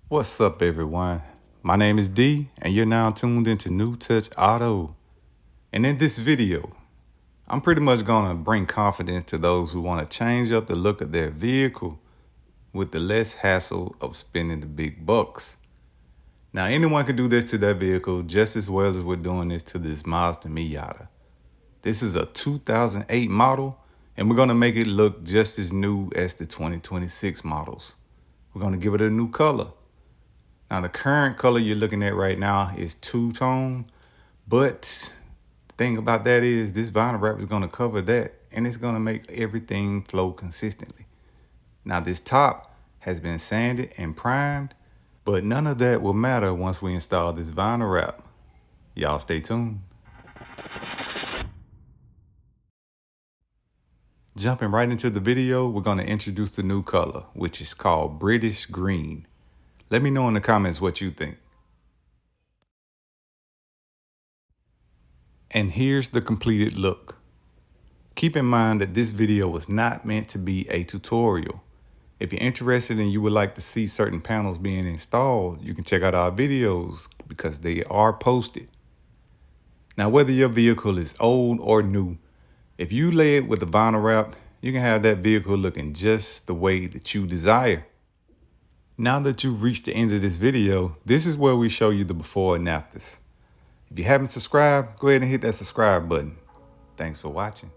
What's up, everyone? My name is D, and you're now tuned into New Touch Auto. And in this video, I'm pretty much going to bring confidence to those who want to change up the look of their vehicle with the less hassle of spending the big bucks. Now, anyone can do this to their vehicle just as well as we're doing this to this Mazda Miata. This is a 2008 model, and we're going to make it look just as new as the 2026 models. We're going to give it a new color. Now, the current color you're looking at right now is two-tone, but the thing about that is this vinyl wrap is going to cover that, and it's going to make everything flow consistently. Now, this top has been sanded and primed, but none of that will matter once we install this vinyl wrap. Y'all stay tuned. Jumping right into the video, we're going to introduce the new color, which is called British Green. Let me know in the comments what you think. And here's the completed look. Keep in mind that this video was not meant to be a tutorial. If you're interested and you would like to see certain panels being installed, you can check out our videos because they are posted. Now, whether your vehicle is old or new, if you lay it with a vinyl wrap, you can have that vehicle looking just the way that you desire. Now that you've reached the end of this video, this is where we show you the before and afters. If you haven't subscribed, go ahead and hit that subscribe button. Thanks for watching.